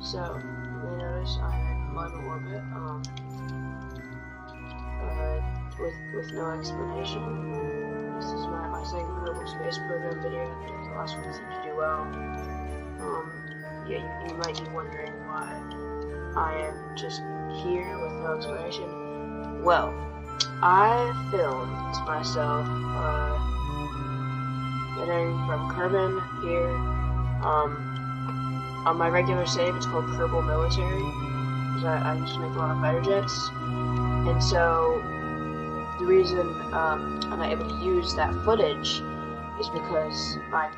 So, you may notice I'm in mud orbit, with no explanation. This is my second Kerbal Space Program video. The last one seemed to do well. Yeah, you might be wondering why I am just here with no explanation. Well, I filmed myself getting from Kerbin here. On my regular save, it's called Kerbal Military, because I used to make a lot of fighter jets, and so the reason I'm not able to use that footage is because my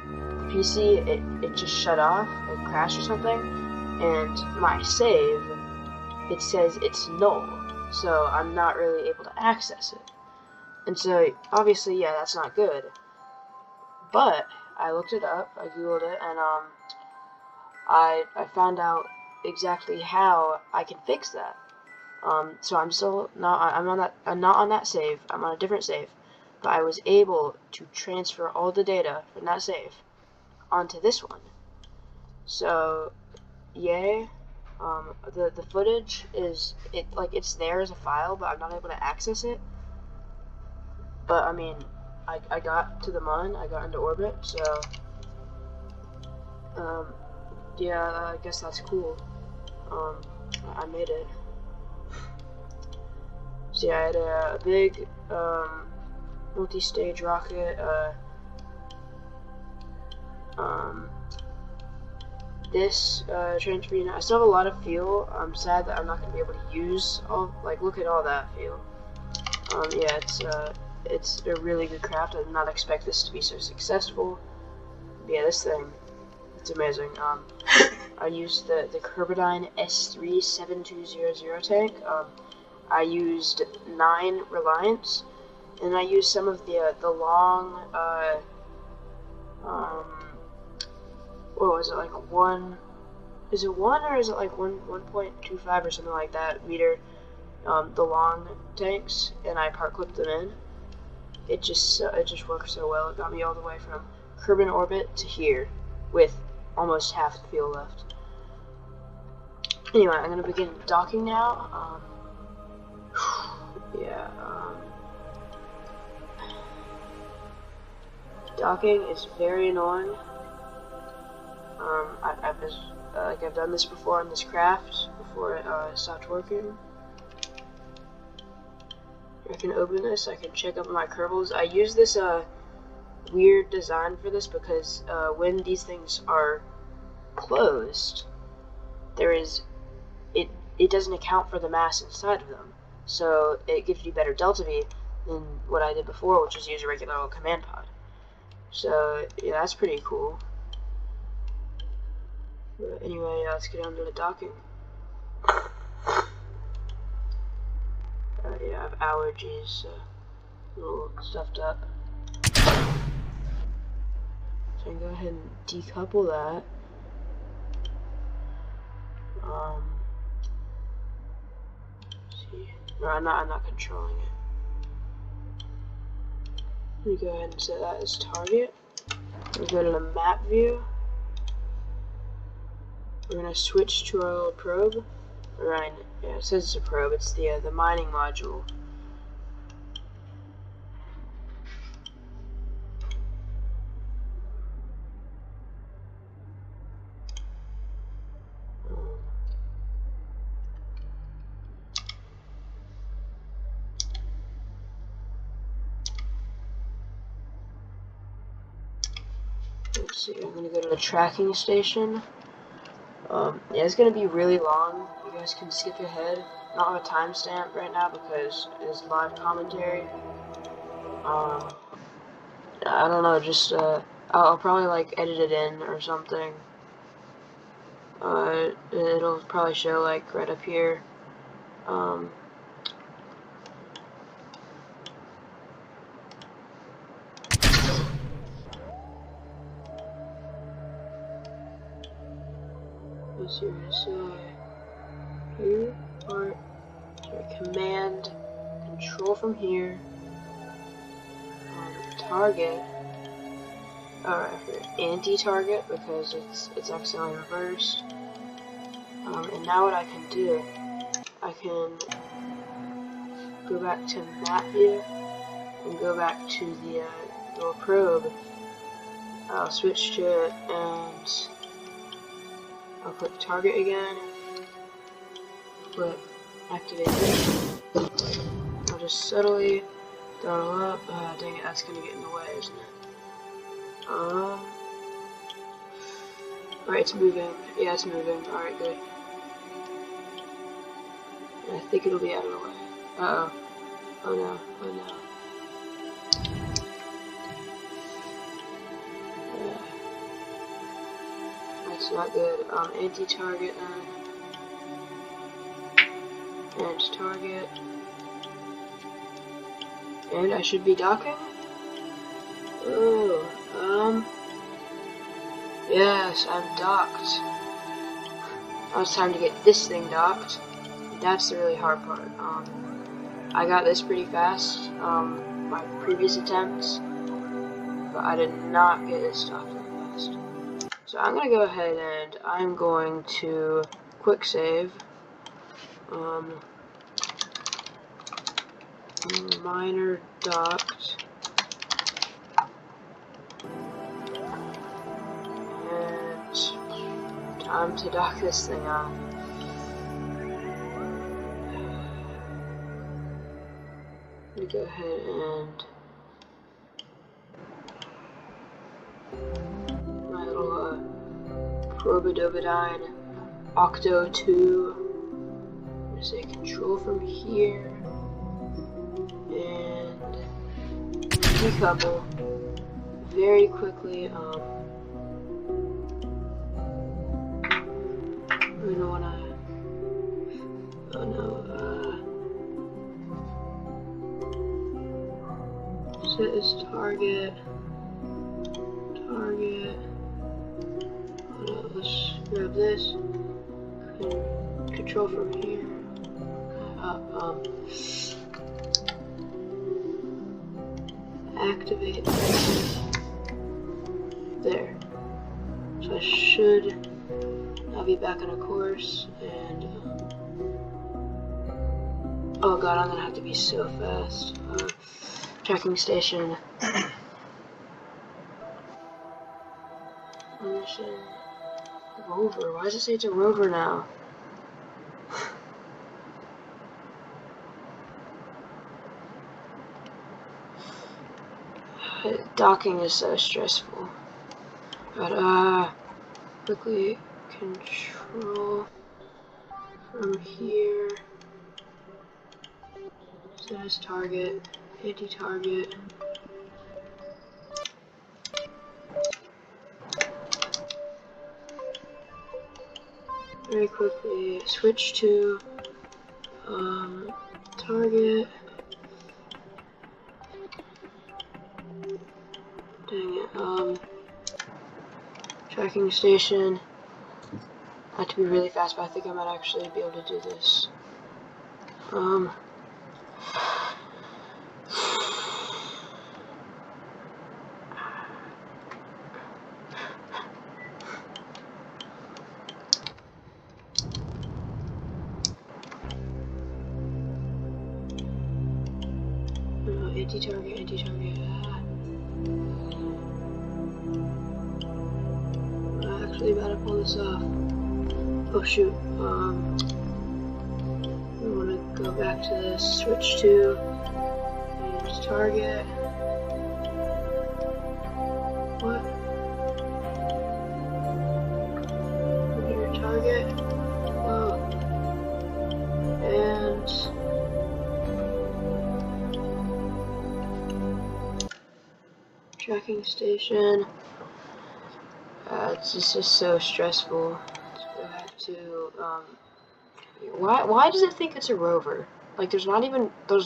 PC, it just shut off, it crashed or something, and my save, it says it's null, so I'm not really able to access it. And so, obviously, yeah, that's not good. But I looked it up, I googled it, and I found out exactly how I can fix that. So I'm still not. I'm not on that save. I'm on a different save, but I was able to transfer all the data from that save onto this one. So, yay! The footage is it's there as a file, but I'm not able to access it. But I mean, I got to the moon. I got into orbit. So, yeah, I guess that's cool. I made it. So yeah, I had a big multi-stage rocket. This transfer unit. I still have a lot of fuel. I'm sad that I'm not gonna be able to use all. Look at all that fuel. Yeah, it's a really good craft. I did not expect this to be so successful. But yeah, this thing, it's amazing. I used the Kerbal S3-7200 tank. I used 9 Reliance, and I used some of the long, what was it, like 1, is it 1 or is it like 1.25 or something like that meter, the long tanks, and I part clipped them in. It just worked so well. It got me all the way from Kerbin orbit to here, with almost half the fuel left. Anyway, I'm gonna begin docking now. Yeah, docking is very annoying. I've done this before on this craft before it stopped working. I can open this. I can check up my Kerbals. I use this weird design for this because when these things are closed, it doesn't account for the mass inside of them. So it gives you better delta V than what I did before, which is use a regular old command pod. So yeah, that's pretty cool. But anyway, let's get on to the docking. Yeah, I have allergies, so a little stuffed up. So I can go ahead and decouple that. See. No, I'm not controlling it. Let me go ahead and set that as target. We'll go to the map view. We're gonna switch to our little probe. Right, yeah, it says it's a probe. It's the mining module. Let's see, I'm gonna go to the tracking station. Yeah, it's gonna be really long. You guys can skip ahead. I don't have a timestamp right now because it's live commentary. I don't know, just, I'll probably, edit it in or something. It'll probably show, right up here. Let's see, here, part, command, control from here, target, anti-target because it's accidentally reversed, And now what I can do, I can go back to map view and go back to the little probe. I'll switch to it and I'll click target again. Click activate this. I'll just subtly throttle up. Dang it, that's gonna get in the way, isn't it? Alright, it's moving. Yeah, it's moving. Alright, good. I think it'll be out of the way. Uh-oh. Oh no. Oh no. That's not good. Anti-target then. And target. And I should be docking? Oh, yes, I'm docked. Now it's time to get this thing docked. That's the really hard part. I got this pretty fast, my previous attempts, but I did not get this docked that fast. So I'm gonna go ahead and I'm going to quick save. Miner docked. And time to dock this thing on. Let me go ahead and my little Probodobodine Octo 2. I'm gonna say control from here and decouple very quickly. We don't wanna. Oh no. Set as target. Target. Oh no, let's grab this. Control from here. Activate this. There. So I should now be back on a course and oh god, I'm gonna have to be so fast. Tracking station. Mission. Rover. Why does it say it's a rover now? Docking is so stressful. But quickly control from here. Set as target, anti-target. Very quickly switch to target. Dang it. Tracking station. I have to be really fast, but I think I might actually be able to do this. Anti-target, anti-target. I'm actually about to pull this off. Oh shoot. We want to go back to this. Switch to use target. What? Your target. Oh. And tracking station. It's just so stressful. So I have to, why does it think it's a rover? Like, there's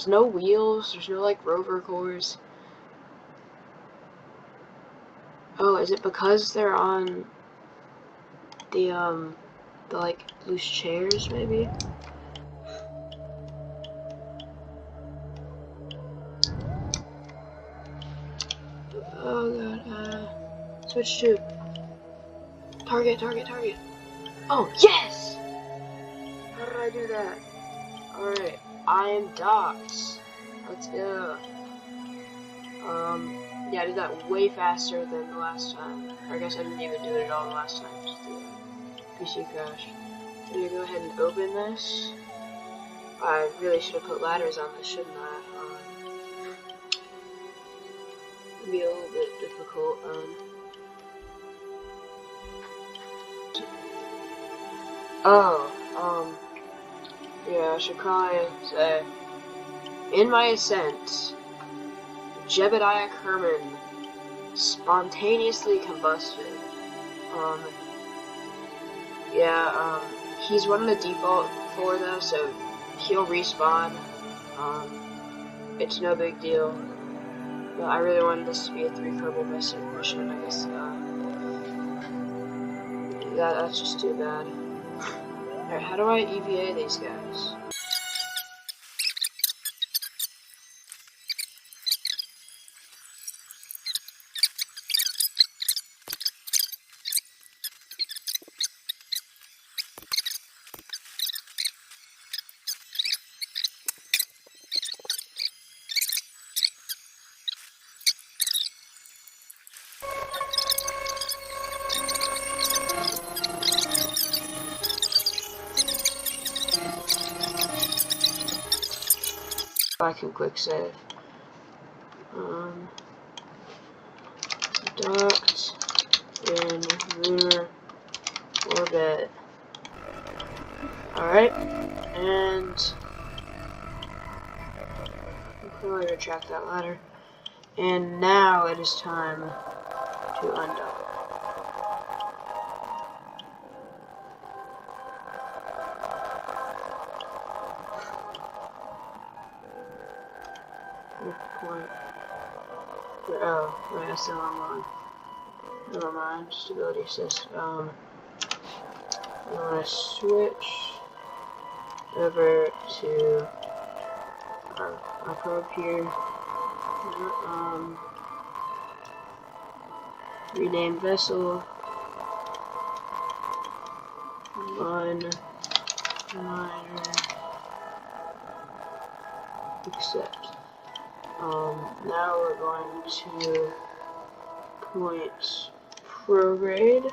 no wheels, there's no, like, rover cores. Oh, is it because they're on the, like, loose chairs, maybe? Oh god, switch to target. Oh, yes! do that? Alright, I am docked. Let's go. Yeah, I did that way faster than the last time. Or I guess I didn't even do it at all the last time. Just the PC crash. I'm gonna go ahead and open this. I really should have put ladders on this, shouldn't I? It'd be a little bit difficult. Yeah, I should probably say, in my ascent, Jebediah Kerman spontaneously combusted. He's one of the default 4 though, so he'll respawn. It's no big deal. But I really wanted this to be a 3 Kerbal mission, I guess. That's just too bad. Alright, how do I EVA these guys? I can quick save. Docked in lunar orbit. Alright, and I'll probably retract that ladder. And now it is time to undock. Oh, wait, that's the wrong one. Never mind, stability assist. I want to switch over to our probe here. Rename vessel. Minor. Accept. Now we're going to point prograde.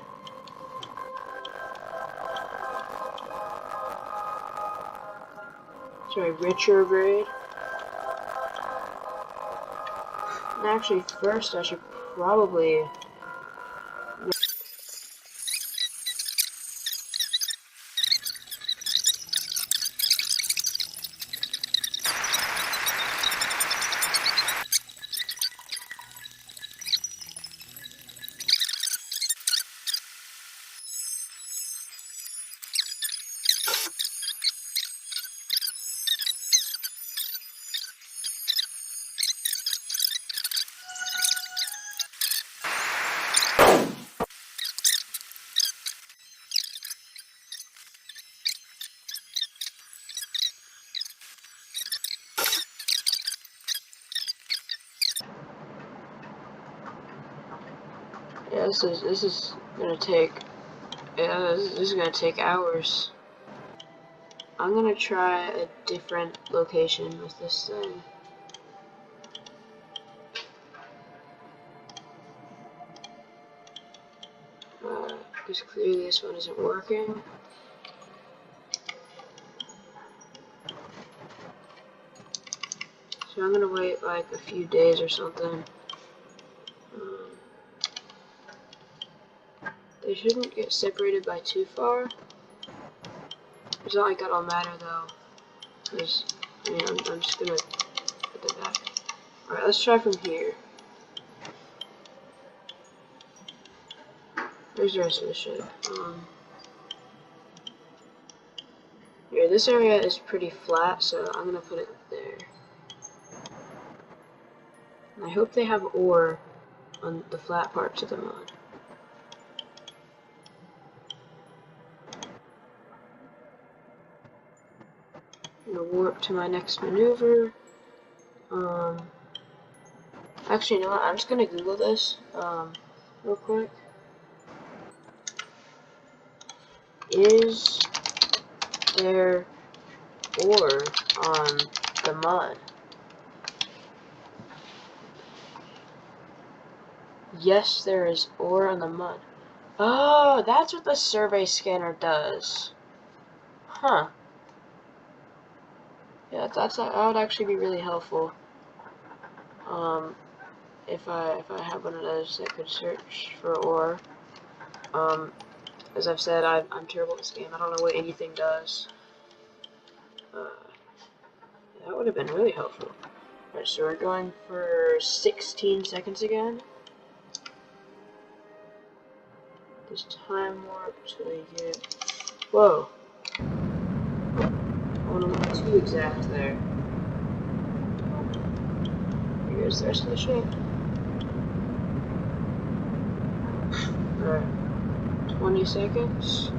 Sorry, retrograde. And actually, first I should probably this is gonna take this is gonna take hours. I'm gonna try a different location with this thing. Because clearly this one isn't working. So I'm gonna wait like a few days or something. They shouldn't get separated by too far. It's not like that'll matter though, because I mean I'm just gonna put them back. Alright, let's try from here. Where's the rest of the ship? Here, this area is pretty flat, so I'm gonna put it there. And I hope they have ore on the flat parts of the mod. I'm gonna warp to my next maneuver. Actually, you know what? I'm just gonna Google this real quick. Is there ore on the mud. Yes, there is ore on the mud. Oh, that's what the survey scanner does. Huh. Yeah, that would actually be really helpful. If I have one of those that could search for ore. As I've said, I'm terrible at this game. I don't know what anything does. That would have been really helpful. Alright, so we're going for 16 seconds again. This time warp till we get. Whoa. I went too exact there. Here's the rest of the ship. Alright. 20 seconds.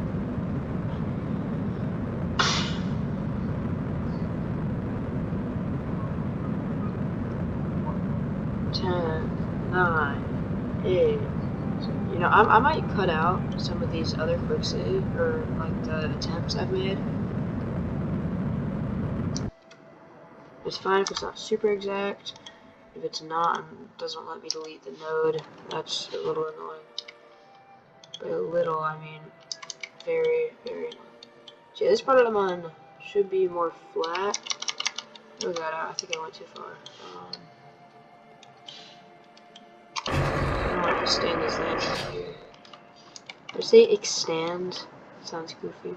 10, 9, 8. You know, I might cut out some of these other quick save, or like the attempts I've made. It's fine if it's not super exact. If it's not and doesn't let me delete the node, that's a little annoying. By a little, I mean very, very annoying. See, this part of the mine should be more flat. Oh god, I think I went too far. I don't like to stand this landing here. Did I say extend? Sounds goofy.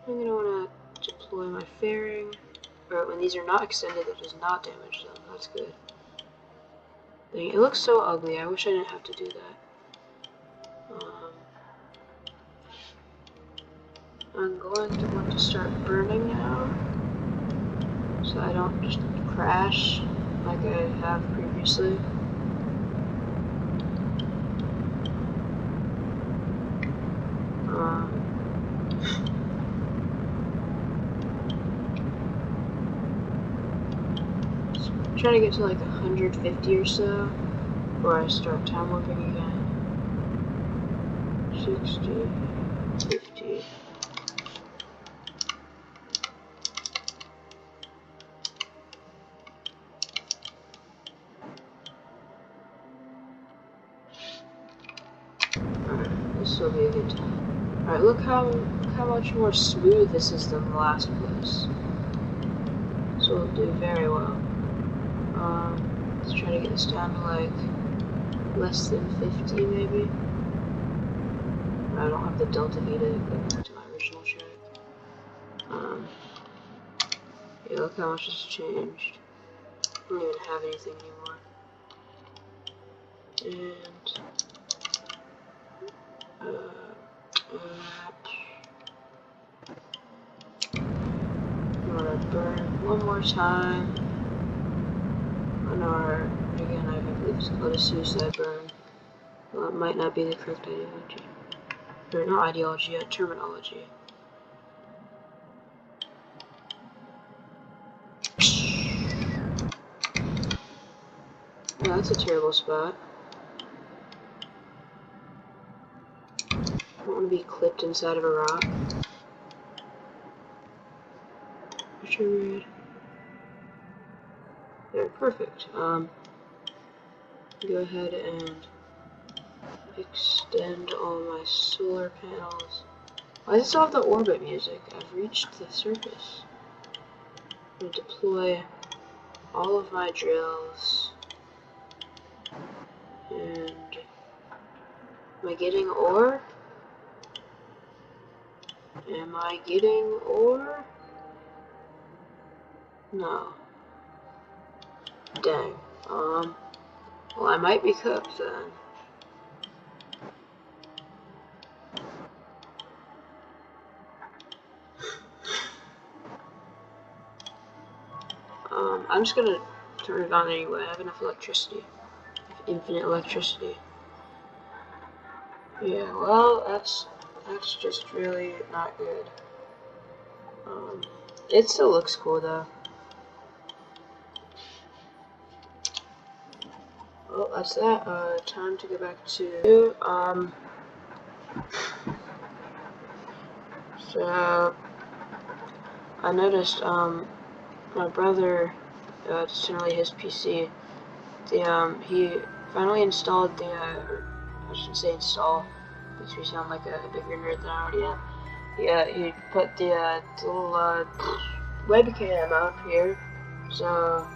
I'm gonna wanna deploy my fairing. Alright, when these are not extended, it does not damage them. That's good. It looks so ugly. I wish I didn't have to do that. I'm going to want to start burning now, so I don't just crash like I have previously. Try to get to like 150 or so before I start time warping again. 60, 50. Alright, this will be a good time. Alright, look how much more smooth this is than the last place. This will do very well. Let's try to get this down to like less than 50 maybe. I don't have the Delta V to go back to my original track. Yeah, look how much has changed. I don't even have anything anymore. And I'm gonna burn one more time. On our, again, I believe it's called a suicide burn. Well, it might not be the correct ideology. Or not ideology, terminology. Oh, that's a terrible spot. I don't want to be clipped inside of a rock. Read. There, perfect. Go ahead and extend all my solar panels. Why does it still have the orbit music? I've reached the surface. I'm going to deploy all of my drills. And am I getting ore? Am I getting ore? No. Dang. Well, I might be cooked then. I'm just gonna turn it on anyway. I have enough electricity. I have infinite electricity. Yeah, well, that's just really not good. It still looks cool though. Well, that's that. Time to go back to So I noticed my brother, it's generally his PC, he finally installed the, I shouldn't say install, because we sound like a bigger nerd than I already am. Yeah, he put the little webcam up here, so,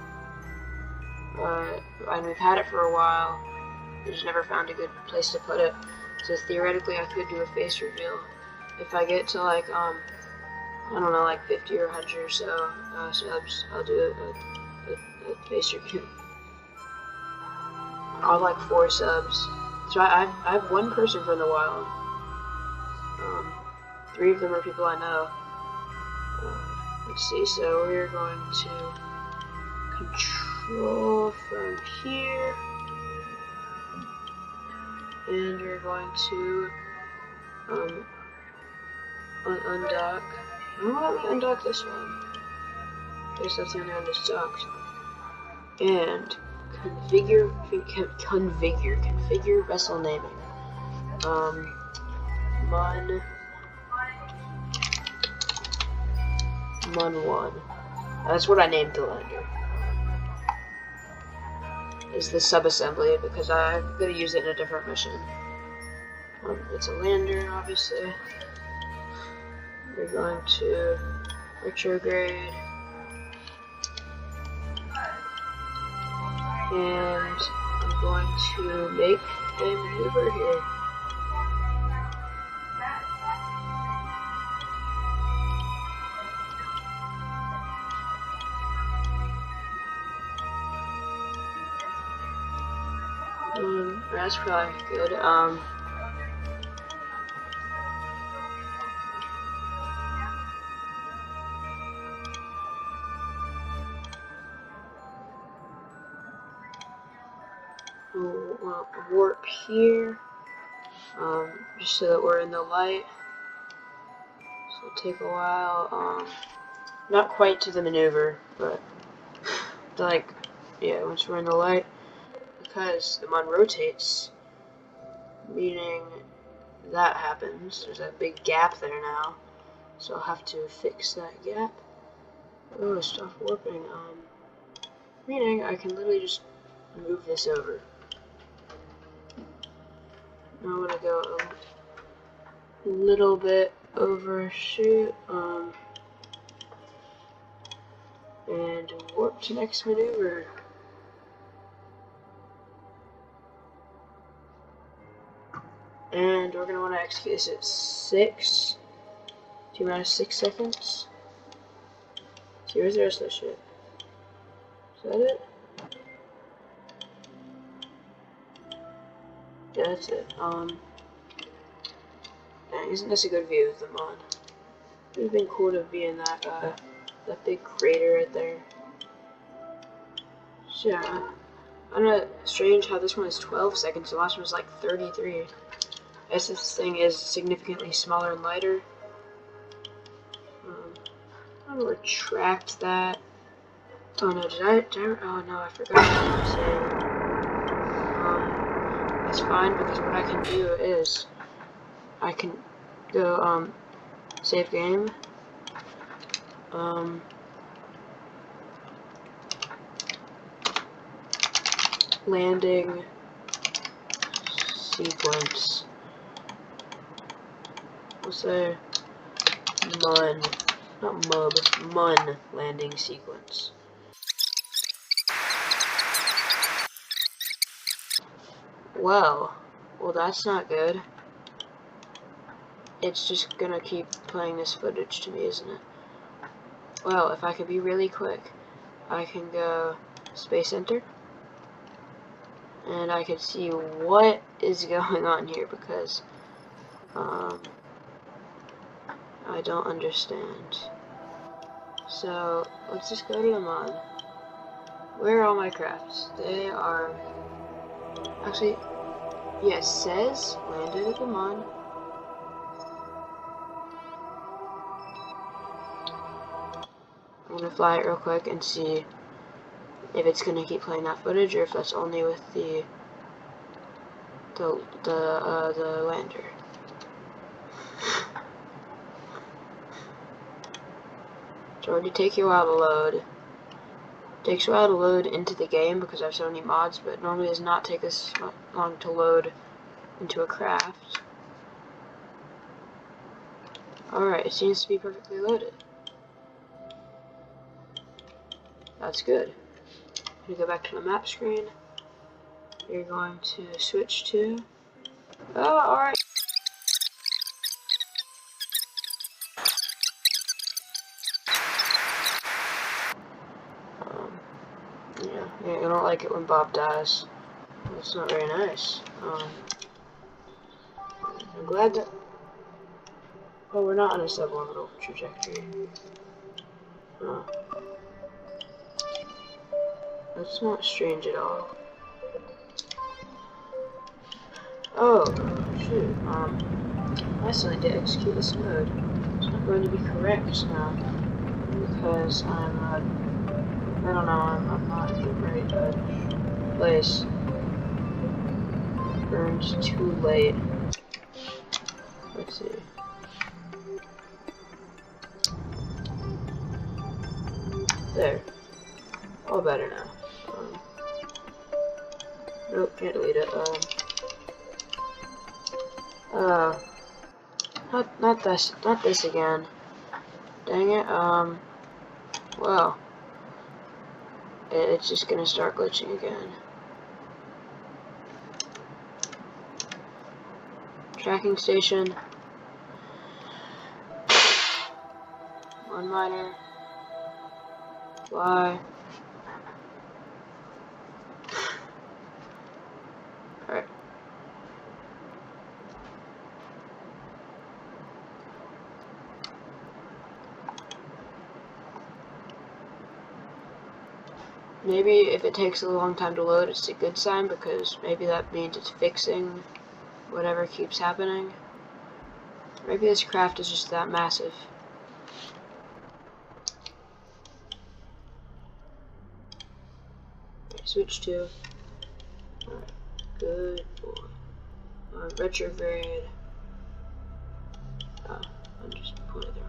and we've had it for a while. We just never found a good place to put it. So theoretically, I could do a face reveal if I get to like I don't know, like 50 or 100 or so subs. I'll do a face reveal. I'll like 4 subs. So I have 1 person from the wild. 3 of them are people I know. Let's see. So we're going to control from here. And we're going to undock. Oh, let me undock this one. I guess that's the only one that sucks. And configure vessel naming. Mun 1. That's what I named the lander. Is the subassembly, because I'm going to use it in a different mission. It's a lander, obviously. We're going to retrograde. And I'm going to make a maneuver here. That's probably good. We'll warp here, just so that we're in the light. So it'll take a while. Not quite to the maneuver, but like, yeah, once we're in the light. Because the Mun rotates, meaning that happens. There's a big gap there now, so I'll have to fix that gap. Oh, stop warping. Meaning I can literally just move this over. Now I'm gonna go a little bit overshoot, and warp to next maneuver. And we're going to want to execute this at 6. T-minus 6 seconds. See, where's the rest of that shit? Is that it? Yeah, that's it. Dang, isn't this a good view of the Mun? It would have been cool to be in that, that big crater right there. So, yeah. I don't know, strange how this one is 12 seconds, the last one was like 33. I guess this thing is significantly smaller and lighter. I'm gonna retract that. Oh no, oh no, I forgot what to say. That's fine, because what I can do is, I can go, save game. Landing sequence. We'll say Mun, not Mub, Mun landing sequence. Well, that's not good. It's just gonna keep playing this footage to me, isn't it? Well, if I could be really quick, I can go Space Enter, and I can see what is going on here, because I don't understand. So let's just go to the Mun. Where are all my crafts? They are actually, yeah, it says landed at the Mun. I'm gonna fly it real quick and see if it's gonna keep playing that footage, or if that's only with the lander. It's already taking a while to load. It takes a while to load into the game because I have so many mods, but normally does not take this long to load into a craft. Alright, it seems to be perfectly loaded. That's good. I'm going to go back to the map screen. You're going to switch to... Oh, alright. Yeah, I don't like it when Bob dies. It's not very nice. I'm glad that... Oh, we're not on a subliminal trajectory. Oh. That's not strange at all. Oh, shoot. I still need to execute this mode. It's not going to be correct now. Because I'm, I don't know, I'm not in the right place. Burned too late. Let's see. There. All better now. Nope, can't delete it. Not this again. Dang it. Well, it's just gonna start glitching again. Tracking station. One miner. Fly. Alright. Maybe if it takes a long time to load, it's a good sign, because maybe that means it's fixing whatever keeps happening. Maybe this craft is just that massive. Switch to. Alright, good boy. Retrograde. Oh, I'm just putting it there.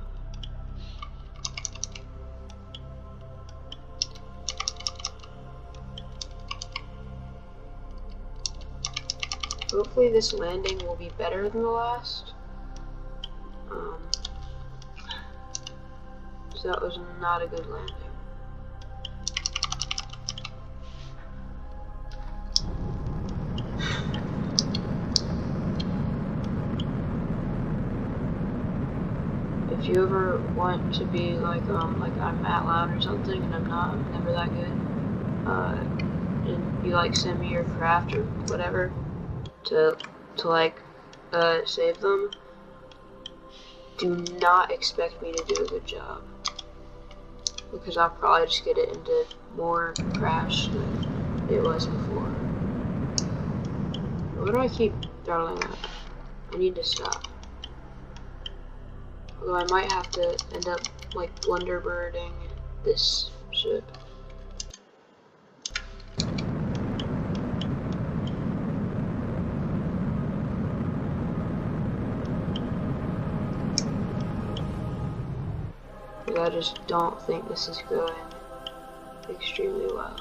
Hopefully this landing will be better than the last. So that was not a good landing. If you ever want to be like I'm Matt Loud or something, and I'm not, I'm never that good, and you like send me your craft or whatever to save them, do not expect me to do a good job, because I'll probably just get it into more crash than it was before. What do I keep throttling up? I need to stop. Although I might have to end up like blunderbirding this ship. But I just don't think this is going extremely well.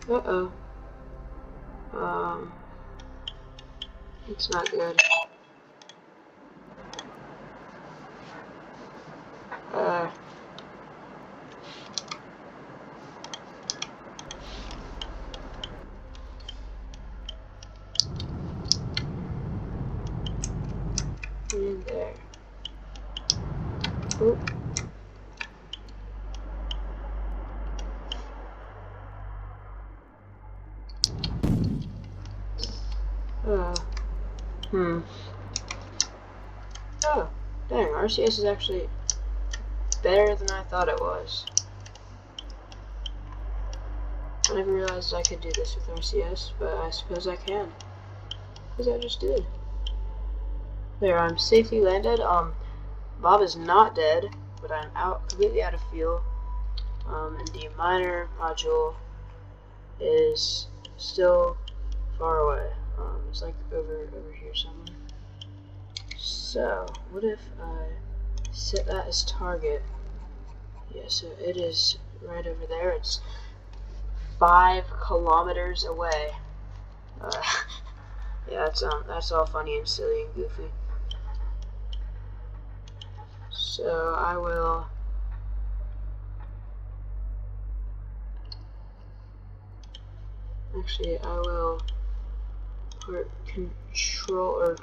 Uh-oh. It's not good. In there. Oop. Oh, dang, RCS is actually better than I thought it was. I never realized I could do this with RCS, but I suppose I can. Because I just did. There, I'm safely landed. Bob is not dead, but I'm completely out of fuel. And the miner module is still far away. It's like over here somewhere. So, what if I set that as target? Yeah, so it is right over there. It's 5 kilometers away. Yeah, that's all funny and silly and goofy. So I will put control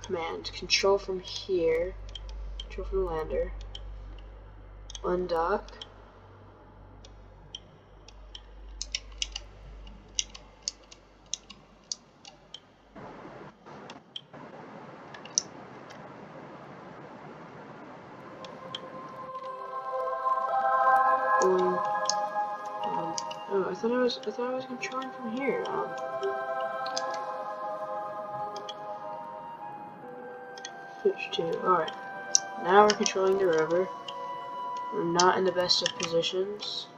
from here, control from the lander, undock, oh, I thought I was controlling from here. Switch to, alright. Now we're controlling the rover. We're not in the best of positions.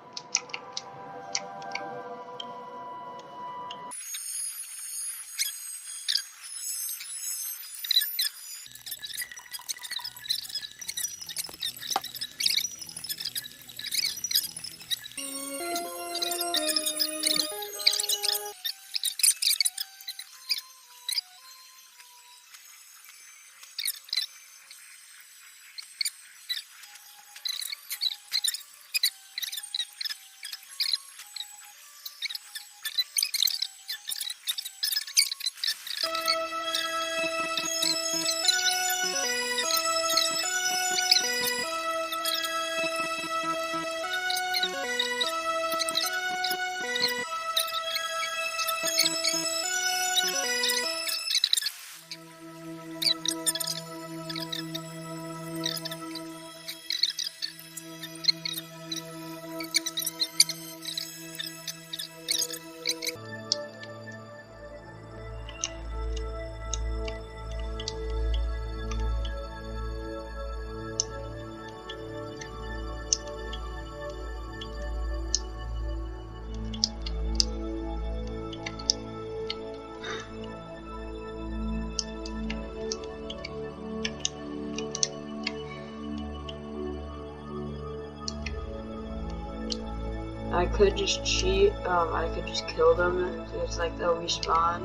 I could just cheat, I could just kill them, so it's like they'll respawn.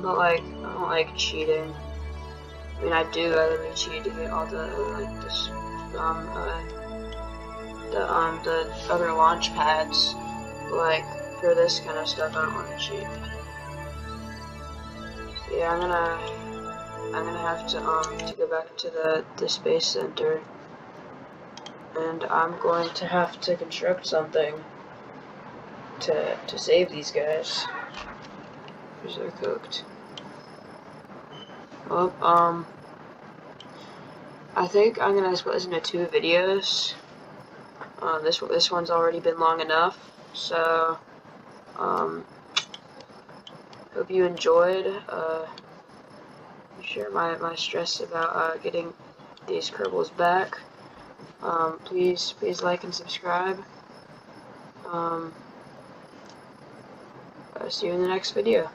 But like, I don't like cheating. I mean, I do, I literally cheat to get all the, like, the other launch pads. But like, for this kind of stuff, I don't want to cheat. So yeah, I'm gonna have to go back to the space center. And I'm going to have to construct something to save these guys, because they're cooked. Well, I think I'm gonna split this into 2 videos. This one's already been long enough, so hope you enjoyed. Share my stress about getting these Kerbals back. Please like and subscribe. See you in the next video.